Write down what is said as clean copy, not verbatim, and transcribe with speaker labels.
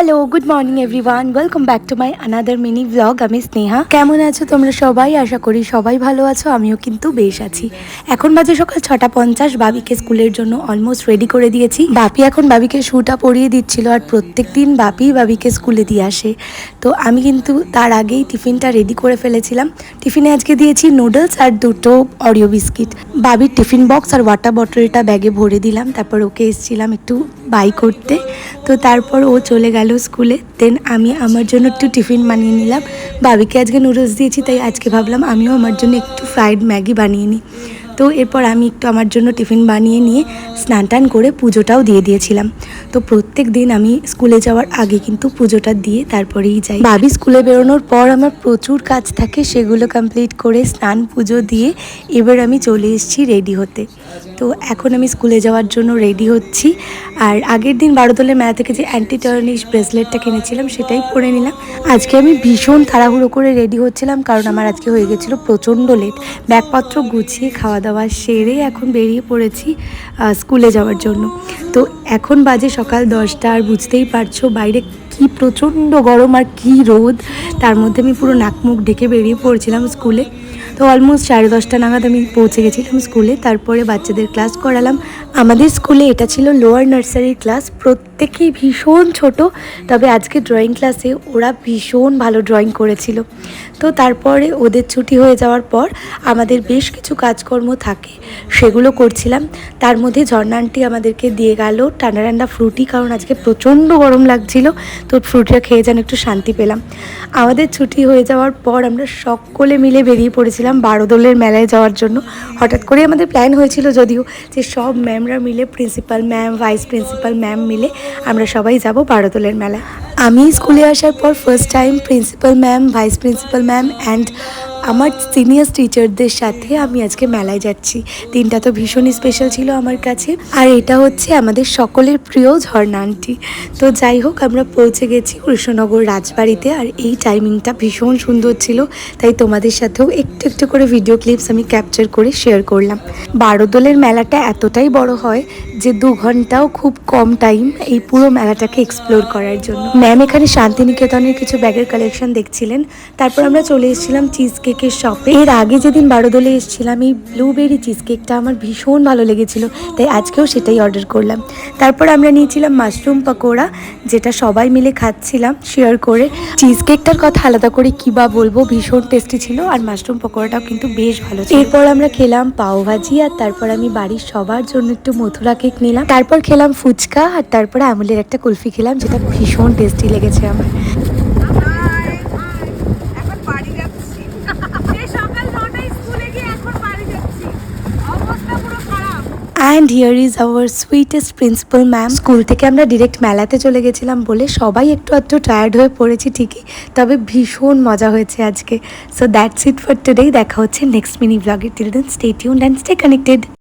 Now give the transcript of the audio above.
Speaker 1: Hello, good morning everyone, welcome back to my another mini blog. আমি স্নেহা। কেমন আছো তোমরা সবাই? আশা করি সবাই ভালো আছো, আমিও কিন্তু বেশ আছি। এখন বাজে সকাল 6:50। বাবিকে স্কুলের জন্য অলমোস্ট রেডি করে দিয়েছি। বাপি এখন বাবিকে শুটা পরিয়ে দিচ্ছিল, আর প্রত্যেক দিন বাবিকে স্কুলে দিয়ে আসে। তো আমি কিন্তু তার আগেই টিফিনটা রেডি করে ফেলেছিলাম। টিফিনে আজকে দিয়েছি নুডলস আর দুটো অরিও বিস্কিট। বাবির টিফিন বক্স আর ওয়াটার বটলটা ব্যাগে ভরে দিলাম, তারপর ওকে এসেছিলাম একটু বাই করতে। তো তারপর ও চলে গেল স্কুলে। দেন আমি আমার জন্য একটু টিফিন বানিয়ে নিলাম। বাবিকে আজকে নুডলস দিয়েছি, তাই আজকে ভাবলাম আমিও আমার জন্য একটু ফ্রাইড ম্যাগি বানিয়ে নিই। তো এরপর আমি একটু আমার জন্য টিফিন বানিয়ে নিয়ে স্নান টান করে পুজোটাও দিয়ে দিয়েছিলাম। তো প্রত্যেক দিন আমি স্কুলে যাওয়ার আগে কিন্তু পুজোটা দিয়ে তারপরেই যাই। বাবি স্কুলে বেরোনোর পর আমার প্রচুর কাজ থাকে, সেগুলো কমপ্লিট করে স্নান পুজো দিয়ে এবার আমি চলে এসেছি রেডি হতে। তো এখন আমি স্কুলে যাওয়ার জন্য রেডি হচ্ছি। আর আগের দিন বারোদলের মেলা থেকে যে অ্যান্টি টার্নিশ ব্রেসলেটটা কিনেছিলাম সেটাই পরে নিলাম। আজকে আমি ভীষণ তাড়াহুড়ো করে রেডি হচ্ছিলাম, কারণ আমার আজকে হয়ে গেছিলো প্রচণ্ড লেট। ব্যাগপত্র গুছিয়ে খাওয়া দাওয়া সেরে এখন বেরিয়ে পড়েছি স্কুলে যাওয়ার জন্য। তো এখন বাজে সকাল 10টা, আর বুঝতেই পারছো বাইরে কি প্রচণ্ড গরম আর কি রোদ। তার মধ্যে আমি পুরো নাক মুখ ঢেকে বেরিয়ে পড়ছিলাম স্কুলে। তো অলমোস্ট 10:30 নাগাদ আমি পৌঁছে গেছিলাম স্কুলে। তারপরে বাচ্চাদের ক্লাস করালাম। আমাদের স্কুলে এটা ছিল লোয়ার নার্সারির ক্লাস, প্রত্যেকেই ভীষণ ছোট। তবে আজকে ড্রয়িং ক্লাসে ওরা ভীষণ ভালো ড্রয়িং করেছিল। তো তারপরে ওদের ছুটি হয়ে যাওয়ার পর আমাদের বেশ কিছু কাজকর্ম থাকে, সেগুলো করছিলাম। তার মধ্যে ঝর্ণা আন্টি আমাদেরকে দিয়ে গেল ঠান্ডা ঠান্ডা ফ্রুটি, কারণ আজকে প্রচণ্ড গরম লাগছিল। তো ফ্রুটিটা খেয়ে যেন একটু শান্তি পেলাম। আমাদের ছুটি হয়ে যাওয়ার পর আমরা সকলে মিলে বেরিয়ে পড়েছিলাম বারোদলের মেলায় যাওয়ার জন্য। হঠাৎ করে আমাদের প্ল্যান হয়েছিল যদিও, যে সব ম্যামরা মিলে, principal ma'am, vice principal ma'am মিলে আমরা সবাই যাব বারোদলের মেলায়। আমি স্কুলে আসার পর first time principal ma'am, vice principal ma'am and আমার সিনিয়র টিচারদের সাথে আমি আজকে মেলায় যাচ্ছি। দিনটা তো ভীষণই স্পেশাল ছিল আমার কাছে। আর এটা হচ্ছে আমাদের সকলের প্রিয় ঝর্ণা আন্টি। তো যাই হোক, আমরা পৌঁছে গেছি কৃষ্ণনগর রাজবাড়িতে। আর এই টাইমিংটা ভীষণ সুন্দর ছিল, তাই তোমাদের সাথেও একটু একটু করে ভিডিও ক্লিপস আমি ক্যাপচার করে শেয়ার করলাম। বারোদলের মেলাটা এতটাই বড় হয় যে 2 ঘন্টাও খুব কম টাইম এই পুরো মেলাটাকে এক্সপ্লোর করার জন্য। ম্যাম এখানে শান্তিনিকেতনের কিছু ব্যাগের কালেকশন দেখছিলেন। তারপর আমরা চলে এসেছিলাম চিজ কেকের শপে। এর আগে যেদিন বারোদলে এসেছিলাম, এই ব্লুবেরি চিজ কেকটা আমার ভীষণ ভালো লেগেছিল, তাই আজকেও সেটাই অর্ডার করলাম। তারপর আমরা নিয়েছিলাম মাশরুম পকোড়া, যেটা সবাই মিলে খাচ্ছিলাম শেয়ার করে। চিজ কেকটার কথা আলাদা করে কী বা বলবো, ভীষণ টেস্টি ছিল। আর মাশরুম পকোড়াটাও কিন্তু বেশ ভালো ছিল। এরপর আমরা খেলাম পাওভাজি, আর তারপর আমি বাড়ির সবার জন্য একটু মথুরা কেক নিলাম। তারপর খেলাম ফুচকা, আর তারপরে আমুলের একটা কুলফি খেলাম, যেটা ভীষণ টেস্টি লেগেছে আমার। And here is our sweetest principal ma'am. School থেকে আমরা ডিরেক্ট মেলাতে চলে গেছিলাম বলে সবাই একটু টায়ার্ড হয়ে পড়েছি ঠিকই, তবে ভীষণ মজা হয়েছে আজকে। So that's it for today. দেখা হচ্ছে নেক্সট মিনি ব্লগে। Till then stay tuned and stay connected.